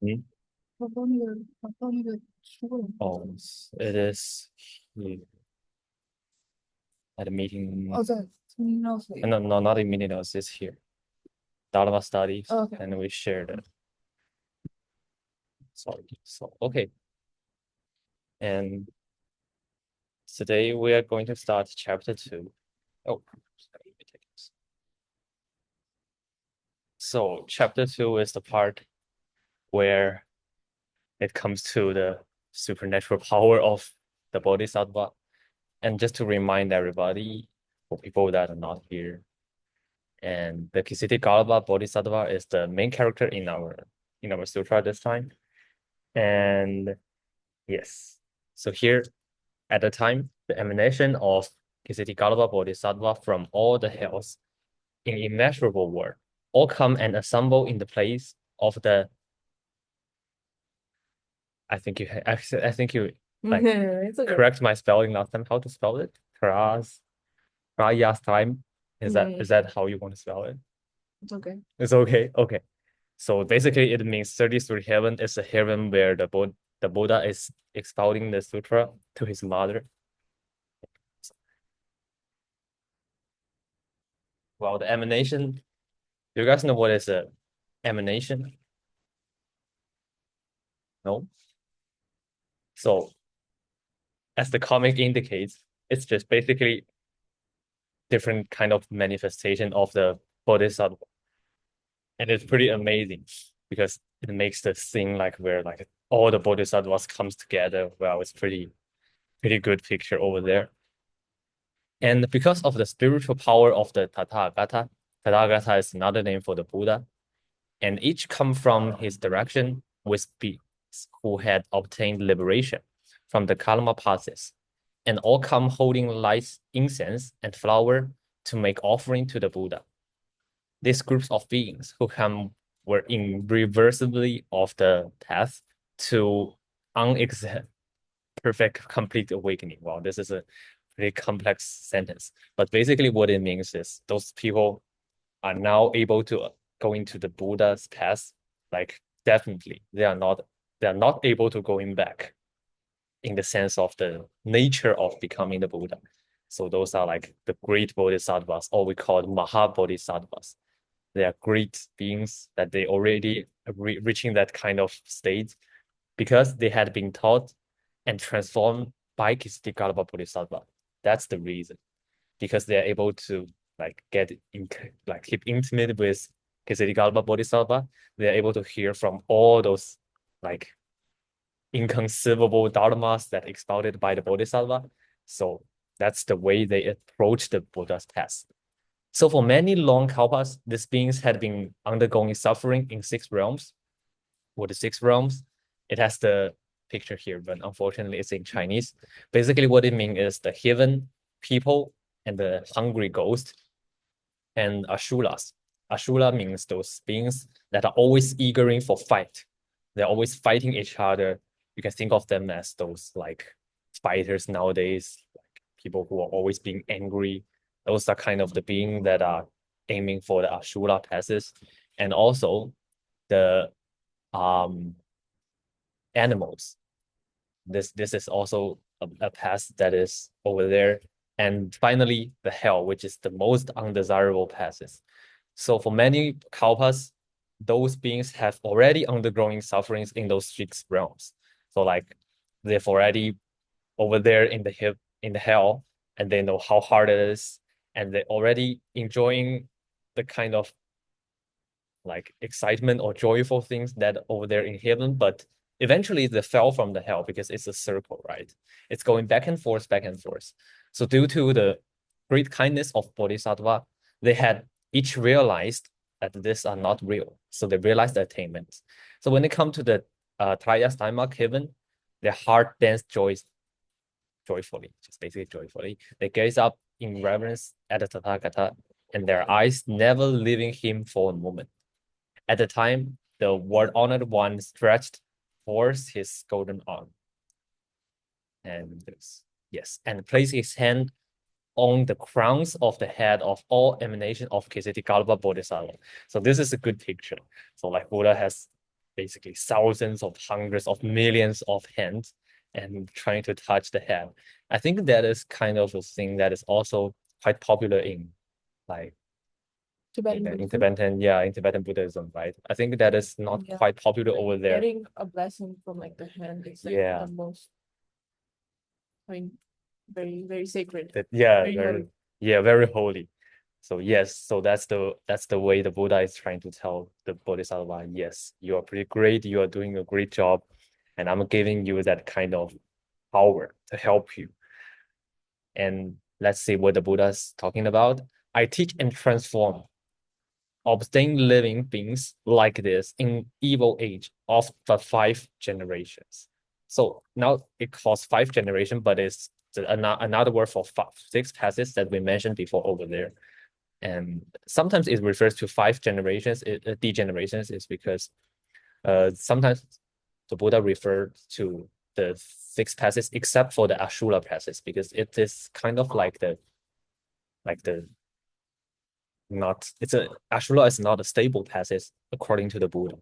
嗯，哦，it is here at the meeting. No, no, not in meeting notes. It's here. Dharma studies, and we shared it. Sorry. So okay, and today we are going to start chapter 2. Oh, let me take this. So chapter 2 is the part where it comes to the supernatural power of the Bodhisattva. And just to remind everybody, for people that are not here, and the Ksitigarbha Bodhisattva is the main character in our sutra this time. And yes, so here at the time, the emanation of Ksitigarbha Bodhisattva from all the hells in immeasurable world all come and assemble in the place of the. I think you like It's okay. correct my spelling last time. How to spell it? Prayas time. Is that how you want to spell it? It's okay. It's okay. Okay. So basically, it means 33 heaven is a heaven where the Buddha is expounding the sutra to his mother. Well, the emanation. Do you guys know what is a emanation? No. So, as the comic indicates, it's just basically different kind of manifestation of the Bodhisattva, and it's pretty amazing because it makes the thing like where like all the Bodhisattvas comes together. Well, it's pretty good picture over there. And because of the spiritual power of the Tathagata, Tathagata is another name for the Buddha, and each come from his direction with beings who had obtained liberation from the karma passes, and all come holding light, incense, and flower to make offering to the Buddha. These groups of beings who come were irreversibly off the path to perfect complete awakening. Wow, this is a pretty complex sentence. But basically what it means is those people are now able to go into the Buddha's path. Like definitely they are not able to going back in the sense of the nature of becoming the Buddha. So those are like the great bodhisattvas, or we call Maha Bodhisattvas. They are great beings that they already reaching that kind of state because they had been taught and transformed by Ksitigarbha Bodhisattva. That's the reason. Because they are able to like get in like keep intimate with Ksitigarbha Bodhisattva. They are able to hear from all those like inconceivable dharmas that expounded by the Bodhisattva. So that's the way they approach the Buddha's path. So for many long kalpas, these beings had been undergoing suffering in 6 realms. What the 6 realms? It has the picture here, but unfortunately it's in Chinese. Basically, what it means is the heaven people and the hungry ghost and Ashuras. Ashura means those beings that are always eagering for fight. They're always fighting each other. You can think of them as those like fighters nowadays, like people who are always being angry. Those are kind of the being that are aiming for the Ashura passes. And also the um animals. This is also a path that is over there. And finally, the hell, which is the most undesirable passes. So for many kalpas, those beings have already undergoing sufferings in those 6 realms. So like they've already over there in the hell, and they know how hard it is, and they're already enjoying the kind of like excitement or joyful things that over there in heaven, but eventually they fell from the hell because it's a circle, right? It's going back and forth, back and forth. So due to the great kindness of Bodhisattva, they had each realized that these are not real. So they realized the attainment. So when they come to the Trayastaimak heaven, their heart dance joyfully, just basically joyfully. They gaze up in reverence at the Tathagata, and their eyes never leaving him for a moment. At the time, the world-honored one stretched forth his golden arm and yes, and placed his hand on the crowns of the head of all emanation of Ksitigarbha Bodhisattva. So this is a good picture. So like Buddha has basically thousands of hundreds of millions of hands and trying to touch the head. I think that is kind of a thing that is also quite popular in like in Tibetan Buddhism, right? I think that is not quite popular over there. Getting a blessing from like the hand is like Yeah. the most, I mean, very, very sacred. Very holy. So yes, so that's the way the Buddha is trying to tell the Bodhisattva, yes, you are pretty great, you are doing a great job, and I'm giving you that kind of power to help you. And let's see what the Buddha is talking about. I teach and transform obstinate living beings like this in evil age of the 5 generations. So now it calls 5 generations, but it's another word for 6 passages that we mentioned before over there. And sometimes it refers to 5 generations. Degenerations is because sometimes the Buddha referred to the 6 passages except for the Ashura passage, because it is kind of like the Ashura is not a stable passage according to the Buddha,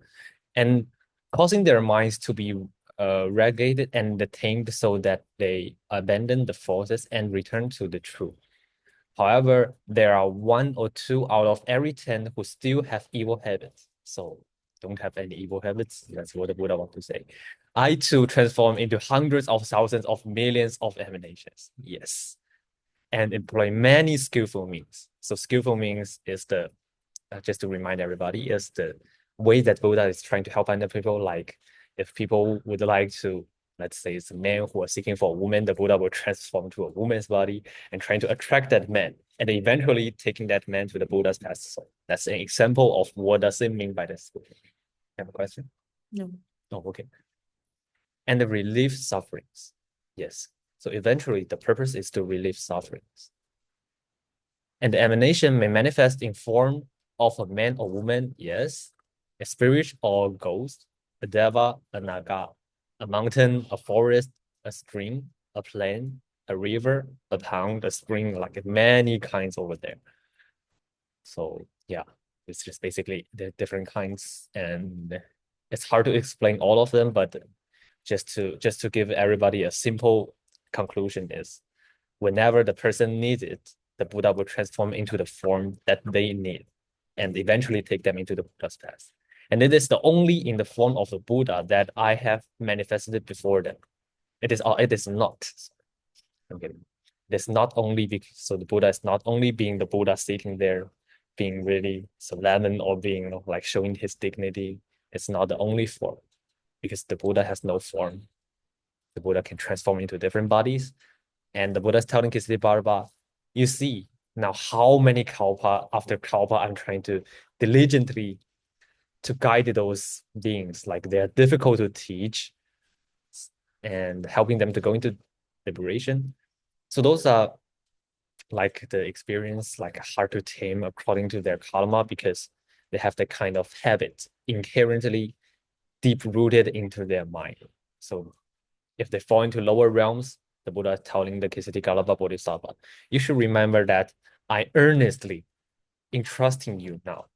and causing their minds to be regulated and tamed so that they abandon the forces and return to the truth. However, there are 1 or 2 out of every 10 who still have evil habits. So don't have any evil habits. That's what the Buddha wants to say. I too transform into hundreds of thousands of millions of emanations. Yes. And employ many skillful means. So skillful means is the, just to remind everybody, is the way that Buddha is trying to help other people. Like if people would like to, let's say it's a man who is seeking for a woman, the Buddha will transform to a woman's body and trying to attract that man, and eventually taking that man to the Buddha's path. So that's an example of what does it mean by this. Have a question? No. Oh, okay. And the relief sufferings. Yes. So eventually the purpose is to relieve sufferings. And the emanation may manifest in form of a man or woman, yes, a spirit or ghost, a deva, a naga, a mountain, a forest, a stream, a plain, a river, a pond, a spring, like many kinds over there. So yeah, it's just basically the different kinds, and it's hard to explain all of them, but just to give everybody a simple conclusion is, whenever the person needs it, the Buddha will transform into the form that they need and eventually take them into the Buddha's path. And it is the only in the form of the Buddha that I have manifested before them. It is not. I'm kidding. It's not only because, so the Buddha is not only being the Buddha sitting there, being really solemn or being like showing his dignity. It's not the only form, because the Buddha has no form. The Buddha can transform into different bodies. And the Buddha is telling Ksitigarbha, you see now how many kalpa after kalpa I'm trying to diligently to guide those beings. Like they are difficult to teach and helping them to go into liberation. So those are like the experience, like hard to tame according to their karma, because they have the kind of habit inherently deep rooted into their mind. So if they fall into lower realms, the Buddha is telling the Ksitigarbha Bodhisattva, you should remember that I earnestly entrusting you now,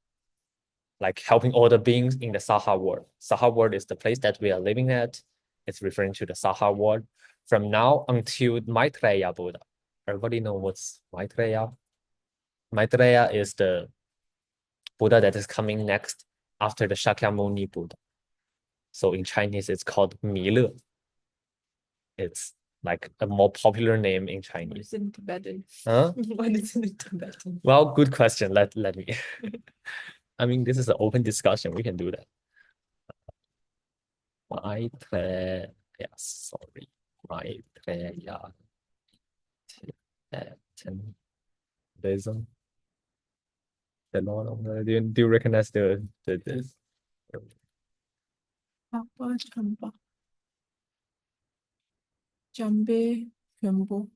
like helping all the beings in the Saha world. Saha world is the place that we are living at. It's referring to the Saha world. From now until Maitreya Buddha. Everybody know what's Maitreya? Maitreya is the Buddha that is coming next after the Shakyamuni Buddha. So in Chinese, it's called Mile. It's like a more popular name in What Chinese. is it in Tibetan? Huh? What is it in Tibetan? Well, good question. Let me. I mean, this is an open discussion. We can do that. Maitreya, sorry. Maitreya. Tibetan Buddhism. The Lord of the, do you recognize the this? Papa Chamba. Jambe Kyombo.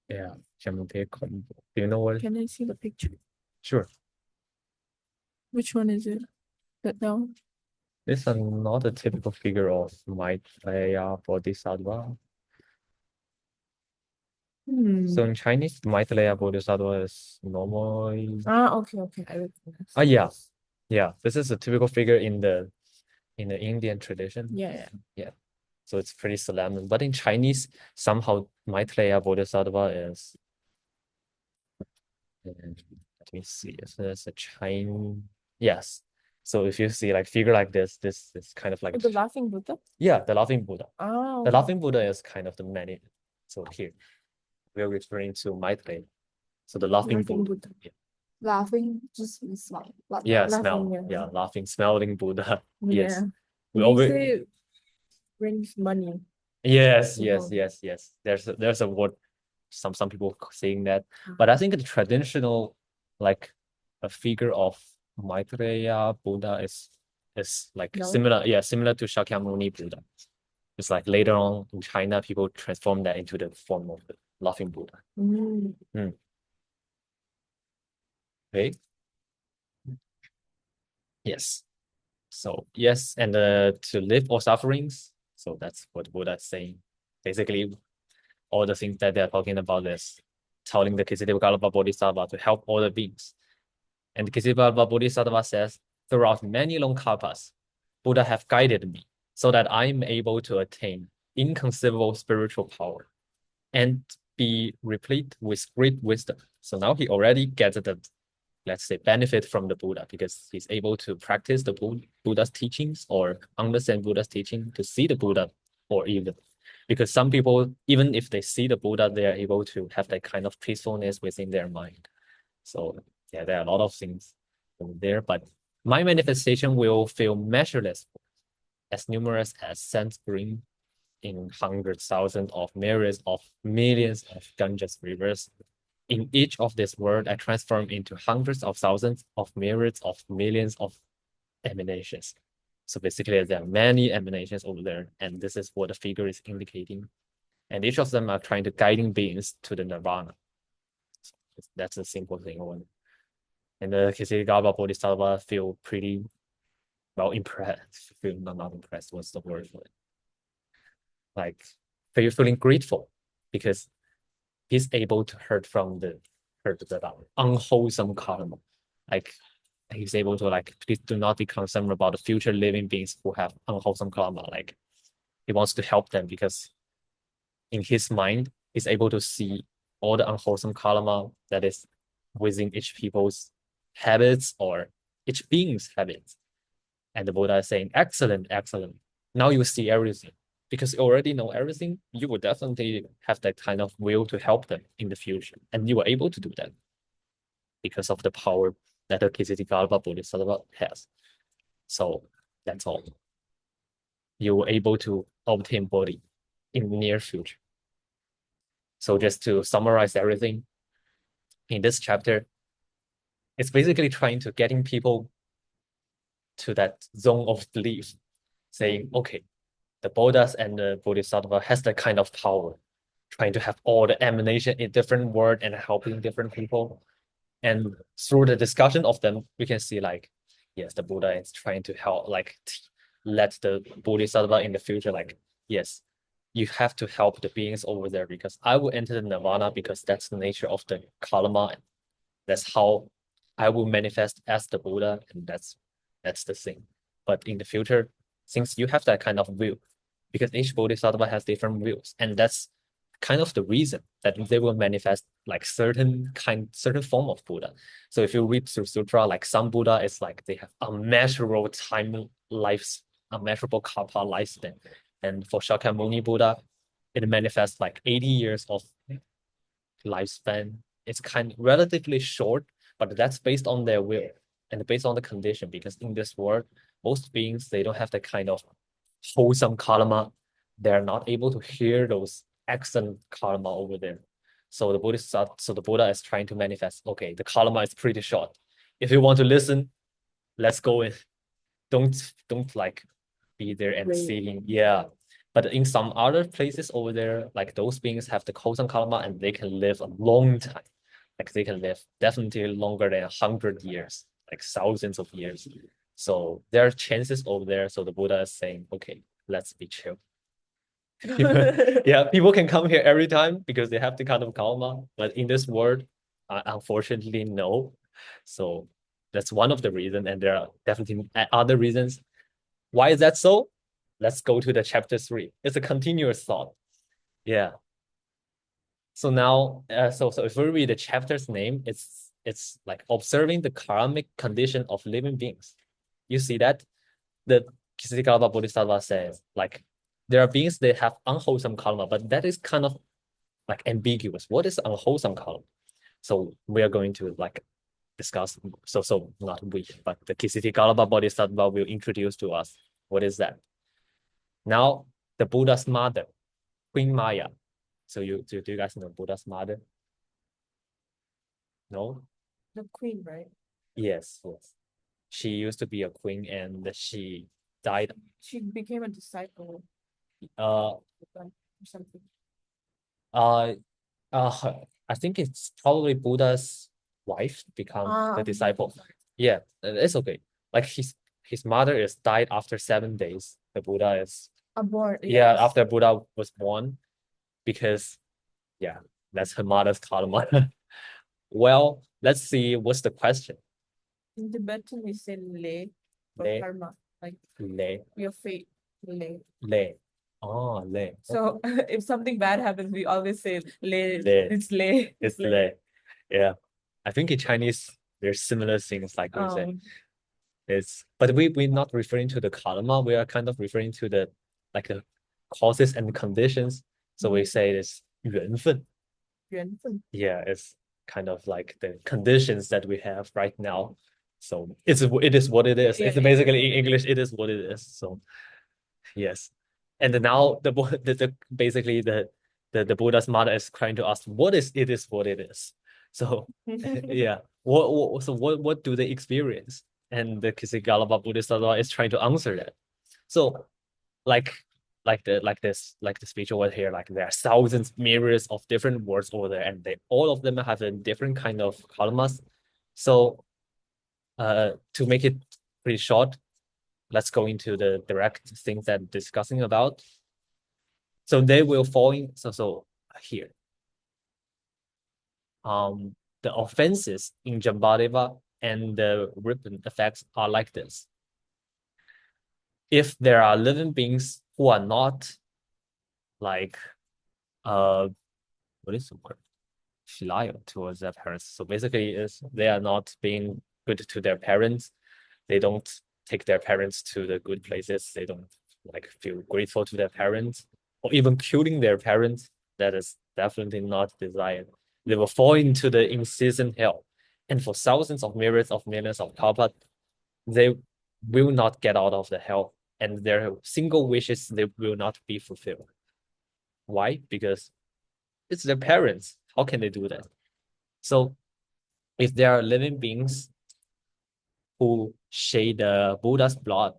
Yeah, Jampe Kombo. Do you know what? Can I see the picture? Sure. Which one is it? That down? This is not a typical figure of Maitreya Bodhisattva. So in Chinese, Maitreya Bodhisattva is normal. Okay. I recognize. Yeah. Yeah. This is a typical figure in the Indian tradition. Yeah. So it's pretty solemn. But in Chinese, somehow Maitreya Bodhisattva is let me see. So there's a Chinese. Yes. So if you see like figure like this is kind of like The laughing Buddha? yeah, the laughing Buddha. Oh, The laughing Buddha is kind of the many. So here we're referring to Maitreya. So the laughing Buddha. Yeah. laughing, just smile. Yeah, Laughing, smell. Yeah, laughing, smelling Buddha. Yes. Yeah. We They always say it brings money. yes, People. yes. There's a word some people saying that. But I think the traditional like a figure of Maitreya Buddha is like No? similar to Shakyamuni Buddha. It's like later on in China, people transform that into the form of the laughing Buddha. Okay. Yes. So yes, and to live all sufferings. So that's what Buddha is saying. Basically, all the things that they're talking about is telling the Ksitigarbha Bodhisattva to help all the beings. And Ksitigarbha Bodhisattva says, throughout many long kalpas, Buddha have guided me so that I am able to attain inconceivable spiritual power and be replete with great wisdom. So now he already gets the, let's say, benefit from the Buddha because he's able to practice the Buddha's teachings or understand Buddha's teaching to see the Buddha or even because some people, even if they see the Buddha, they are able to have that kind of peacefulness within their mind. So yeah, there are a lot of things there, but my manifestation will feel measureless, as numerous as sand spring in hundreds, thousands of myriads of millions of Ganges rivers. In each of this world, I transform into hundreds of thousands of myriads of millions of emanations. So basically, there are many emanations over there, and this is what the figure is indicating. And each of them are trying to guiding beings to the nirvana. So that's a simple thing. And the Ksitigarbha Bodhisattva feel pretty well impressed. Feel not impressed. What's the word for it? Like feeling grateful because he's able to hurt the unwholesome karma. Like he's able to like please do not be concerned about the future living beings who have unwholesome karma. Like he wants to help them because in his mind he's able to see all the unwholesome karma that is within each people's habits or each being's habits. And the Buddha is saying, excellent, excellent. Now you see everything. Because you already know everything, you will definitely have that kind of will to help them in the future. And you are able to do that because of the power that the Ksitigarbha Bodhisattva has. So that's all. You were able to obtain Bodhi in the near future. So just to summarize everything in this chapter, it's basically trying to getting people to that zone of belief, saying, okay, the Buddhas and the Bodhisattva has that kind of power, trying to have all the emanation in different words and helping different people. And through the discussion of them, we can see like, yes, the Buddha is trying to help, like let the Bodhisattva in the future, like, yes, you have to help the beings over there because I will enter the nirvana because that's the nature of the karma. That's how I will manifest as the Buddha, and that's the thing. But in the future, since you have that kind of will, because each bodhisattva has different wills, and that's kind of the reason that they will manifest like certain form of Buddha. So if you read through sutra, like some Buddha is like they have unmeasurable time lives, unmeasurable kalpa lifespan. And for Shakyamuni Buddha, it manifests like 80 years of lifespan. It's kind of relatively short, but that's based on their will and based on the condition. Because in this world, most beings they don't have the kind of wholesome karma. They're not able to hear those excellent karma over there. So the Buddha is trying to manifest. Okay, the karma is pretty short. If you want to listen, let's go in. Don't like be there and seeing. Yeah. But in some other places over there, like those beings have the causal karma and they can live a long time. Like they can live definitely longer than 100 years, like thousands of years. So there are chances over there. So the Buddha is saying, okay, let's be chill. Yeah, people can come here every time because they have the kind of karma, but in this world, unfortunately, no. So that's one of the reasons, and there are definitely other reasons. Why is that so? Let's go to the chapter 3. It's a continuous thought. Yeah. So now, so if we read the chapter's name, it's like observing the karmic condition of living beings. You see that the Ksitigarbha Bodhisattva says, like, there are beings that have unwholesome karma, but that is kind of like ambiguous. What is unwholesome karma? So we are going to like discuss. So not we, but the Ksitigarbha Bodhisattva will introduce to us what is that. Now, the Buddha's mother, Queen Maya. So do you guys know Buddha's mother? No? The queen, right? Yes, yes. She used to be a queen and she died. She became a disciple Uh, or something. uh, I think it's probably Buddha's wife become the Okay, disciple. sorry. Yeah, it's okay. Like his mother is died after 7 days. The Buddha is Abort, yeah, yes. after Buddha was born, because yeah, that's her mother's karma. Well, let's see what's the question. In Tibetan, we say le for Le, karma, like le, your fate, le. le. Oh, le. So if something bad happens, we always say le, Le. it's le, It's le. Yeah. I think in Chinese there's similar things like we say. But we're not referring to the karma, we are kind of referring to the like the causes and conditions. So we say it's 缘分. 缘分. Yeah, it's kind of like the conditions that we have right now. So it is what it is. It's basically in English, it is what it is. So yes. And now basically the Buddha's mother is trying to ask what is what it is. So yeah. What do they experience? And the Ksitigarbha Bodhisattva is trying to answer that. So like the speech over here, like there are thousands, myriads of different words over there, and they all of them have a different kind of karmas. So to make it pretty short, let's go into the direct things that discussing about. So they will fall in. So here, the offenses in Jambadeva and the ribbon effects are like this. If there are living beings who are not like what is the word? Filial towards their parents. So basically is they are not being good to their parents. They don't take their parents to the good places. They don't like feel grateful to their parents, or even killing their parents. That is definitely not desired. They will fall into the incessant hell. And for thousands of myriads of millions of kalpa, they will not get out of the hell. And their single wishes, they will not be fulfilled. Why? Because it's their parents. How can they do that? So if there are living beings who shed the Buddha's blood,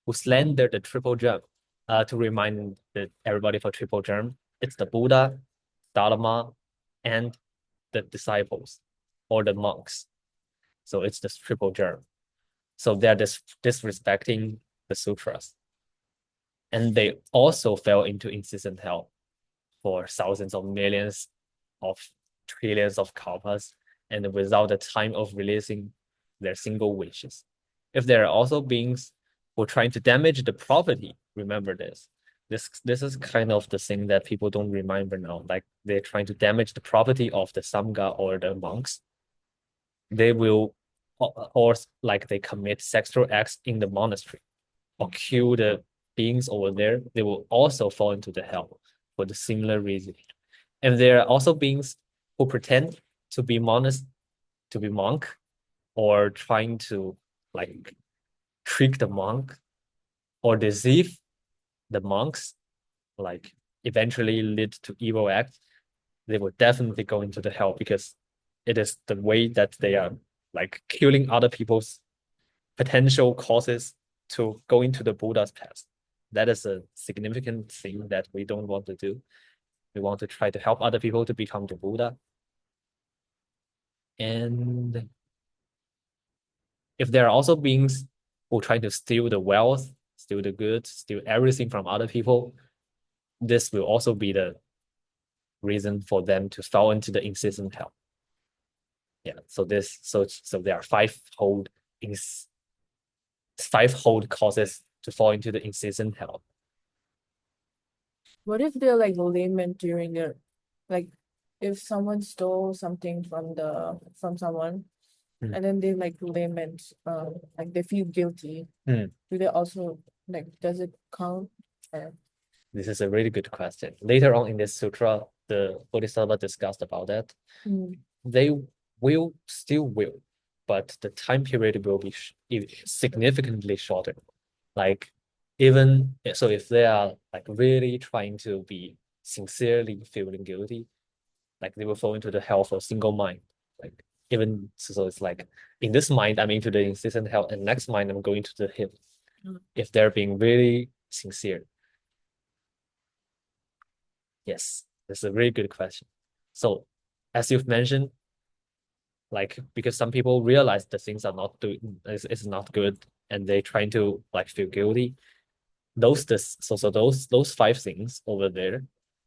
who slander the triple gem, to remind everybody for triple gem, it's the Buddha, Dharma, and the disciples or the monks. So it's the triple gem. So they're disrespecting the sutras. And they also fell into incessant hell for thousands of millions of trillions of kalpas, and without the time of releasing their single wishes. If there are also beings who are trying to damage the property, remember this. This is kind of the thing that people don't remember now. Like they're trying to damage the property of the Sangha or the monks. They will, or like they commit sexual acts in the monastery, or kill the beings over there. They will also fall into the hell for the similar reason. And there are also beings who pretend to be monk, or trying to like trick the monk or deceive the monks, like eventually lead to evil acts. They will definitely go into the hell because it is the way that they are like killing other people's potential causes to go into the Buddha's path. That is a significant thing that we don't want to do. We want to try to help other people to become the Buddha. And if there are also beings who try to steal the wealth, steal the goods, steal everything from other people, this will also be the reason for them to fall into the incessant hell. Yeah, so there are five-fold causes to fall into the incessant hell. What if they're like lament during their, like, if someone stole something from someone, Mm. and then they like lament, like they feel guilty. Mm. Do they also like, does it count? This is a really good question. Later on in this sutra, the Bodhisattva discussed about that. They still will, but the time period will be significantly shorter. Like even so, if they are like really trying to be sincerely feeling guilty, like they will fall into the hell for single mind. Like even so, it's like in this mind I'm into the incessant hell, and next mind I'm going to the heaven. If they're being really sincere. Yes, that's a very good question. So, as you've mentioned, like because some people realize the things are not doing is not good, and they trying to like feel guilty. Those five things over there,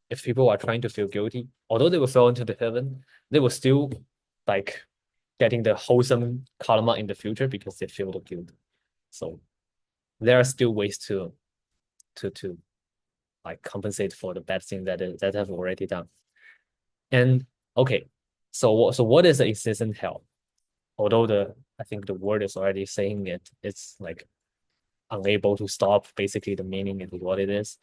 if people are trying to feel guilty, although they will fall into the heaven, they will still like getting the wholesome karma in the future because they feel the guilt. So there are still ways to like compensate for the bad thing that have already done. And okay, so what is the incessant hell? Although I think the word is already saying it, it's like unable to stop. Basically, the meaning is what it is.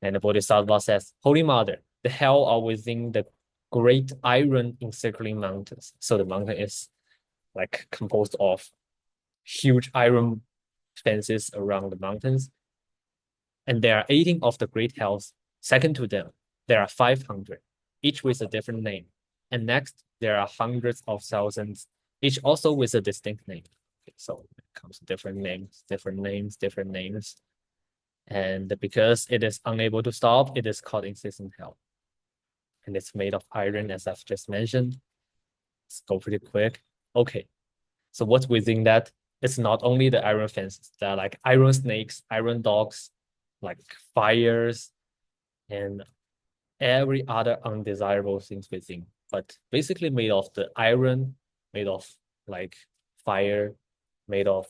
And the Bodhisattva says, Holy Mother, the hell are within the great iron encircling mountains. So the mountain is like composed of huge iron fences around the mountains. And there are 18 of the great hells. Second to them, there are 500, each with a different name. And next, there are hundreds of thousands, each also with a distinct name. Okay, so it comes different names, different names, different names. And because it is unable to stop, it is called incessant hell. And it's made of iron, as I've just mentioned. Let's go pretty quick. Okay, so what's within that? It's not only the iron fences. There are like iron snakes, iron dogs, like fires, and every other undesirable things within. But basically made of the iron, made of like fire, made of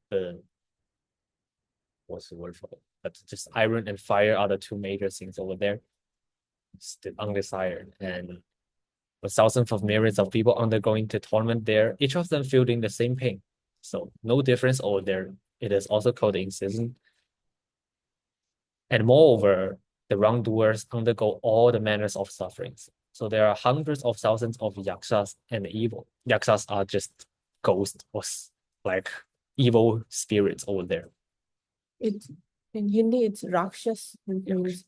the what's the word for it? But just iron and fire are the two major things over there. It's the undesired, and with thousands of myriads of people undergoing the torment there, each of them feeling the same pain. So no difference over there. It is also called incessant. And moreover, the wrongdoers undergo all the manners of sufferings. So there are hundreds of thousands of yakshas and evil. Yakshas are just ghosts or like evil spirits over there. It's in Hindi, it's Rakshas, which means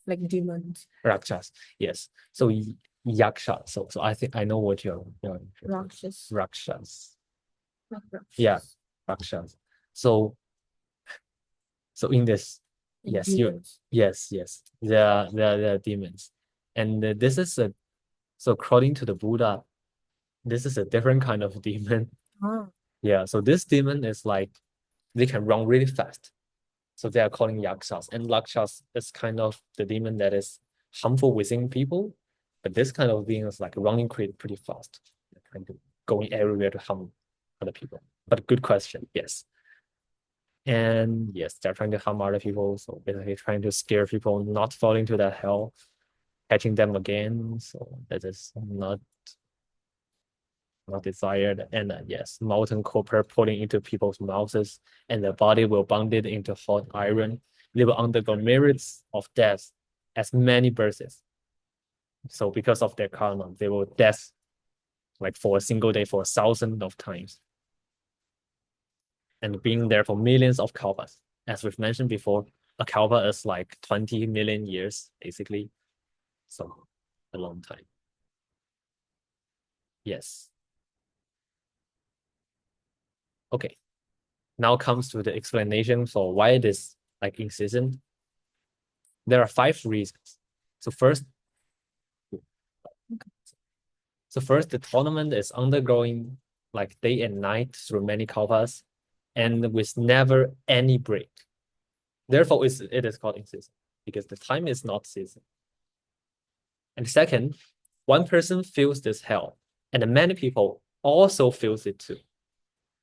like demons. Rakshas, yes. So yaksha. So I think I know what you're Rakshas. Rakshas. Rakshas. Yeah, Rakshas. So in this, yes, demons. yes, there are demons, and this is so according to the Buddha, this is a different kind of demon. Yeah, so this demon is like they can run really fast, so they are calling yakshas, and yakshas is kind of the demon that is harmful within people, but this kind of being is like running pretty fast, kind of going everywhere to harm other people. But good question, yes. And yes, they're trying to harm other people. So basically trying to scare people not falling to that hell, catching them again. So that is not desired. And yes, molten copper pulling into people's mouths, and the body will bonded into hot iron. They will undergo myriads of deaths as many births. So because of their karma, they will death like for a single day for 1,000 of times. And being there for millions of kalpas. As we've mentioned before, a kalpa is like 20 million years, basically. So a long time. Yes. Okay. Now comes to the explanation for why it is like incessant. There are 5 reasons. So first, the tournament is undergoing like day and night through many kalpas, and with never any break. Therefore, it is called incessant. because the time is not ceasing. And second, one person feels this hell, and many people also feels it too.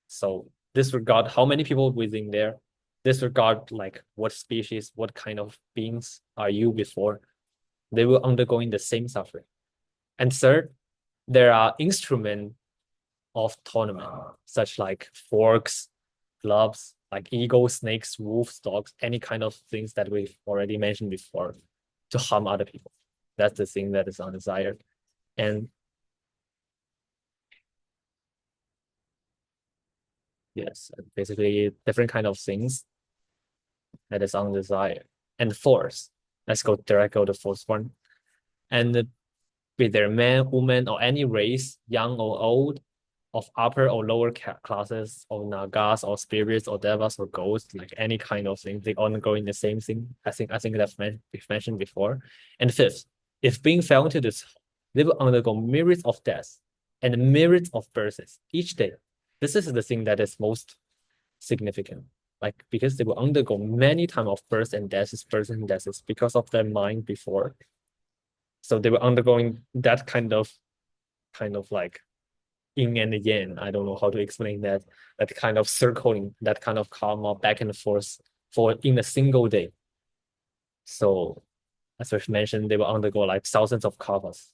So disregard how many people within there, disregard like what species, what kind of beings are you before, they will undergoing the same suffering. And third, there are instruments of tournament, such like forks, gloves, like eagles, snakes, wolves, dogs, any kind of things that we've already mentioned before to harm other people. That's the thing that is undesired. And yes, basically different kind of things that is undesired. And fourth, let's go to the fourth one. And be there man, woman, or any race, young or old, of upper or lower classes, or nagas, or spirits, or devas, or ghosts, like any kind of thing, they all undergoing the same thing. I think that's we've mentioned before. And fifth, if being fell into this, they will undergo myriads of deaths and myriads of births each day. This is the thing that is most significant. Like because they will undergo many times of births and deaths because of their mind before. So they were undergoing that kind of like yin and yang. I don't know how to explain that. That kind of circling, that kind of karma back and forth for in a single day. So as I mentioned, they will undergo like thousands of karmas.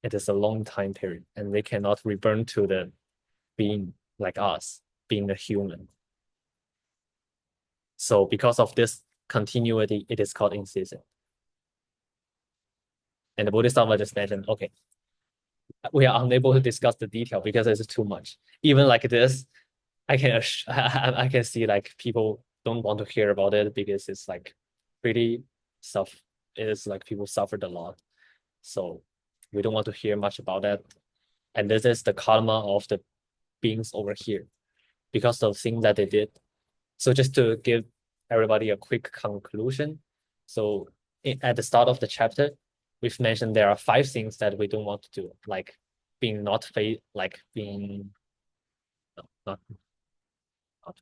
It is a long time period, and they cannot return to the being like us, being a human. So because of this continuity, it is called in season. And the Bodhisattva just mentioned, okay, we are unable to discuss the detail because it's too much. Even like this, I can see like people don't want to hear about it because it's like pretty stuff. It is like people suffered a lot. So we don't want to hear much about that. And this is the karma of the beings over here because of things that they did. So just to give everybody a quick conclusion. So at the start of the chapter, we've mentioned there are 5 things that we don't want to do, like being not being not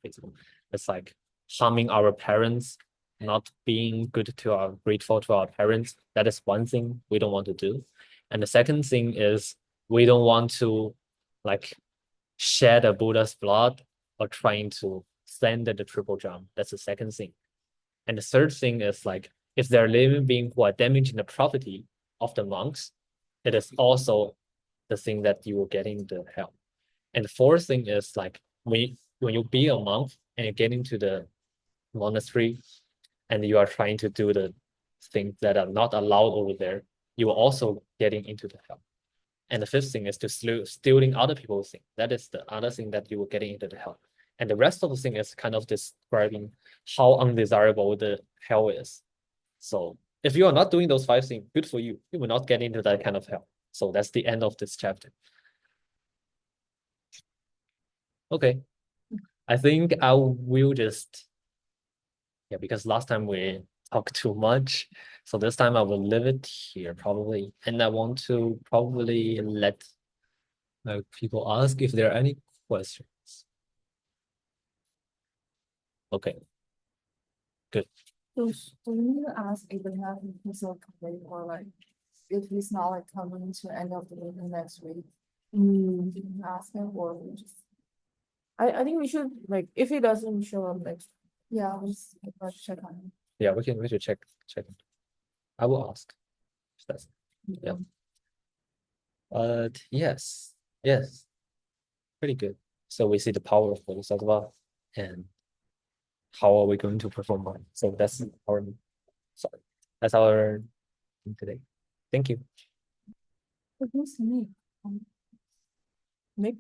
faithful. It's like harming our parents, not being grateful to our parents. That is one thing we don't want to do. And the second thing is we don't want to like shed the Buddha's blood or trying to send the triple jump. That's the second thing. And the third thing is like if there are living beings who are damaging the property of the monks, it is also the thing that you will get into hell. And the fourth thing is like when you be a monk and you get into the monastery and you are trying to do the things that are not allowed over there, you are also getting into the hell. And the fifth thing is to stealing other people's things. That is the other thing that you will get into the hell. And the rest of the thing is kind of describing how undesirable the hell is. So if you are not doing those 5 things, good for you. You will not get into that kind of hell. So that's the end of this chapter. Okay. I think I will just, yeah, because last time we talked too much. So this time I will leave it here probably. And I want to probably let people ask if there are any questions. Okay, good. So do we need to ask Abraham if he's coming or like if he's not like coming to end of the meeting next week? Do you ask him or we just? I think we should like if he doesn't show up next. Yeah, let's check on him. Yeah, we should check. I will ask. That's yeah. But yes, pretty good. So we see the power of Bodhisattva and how are we going to perform it. So that's our thing today. Thank you. Who's Nick? Nick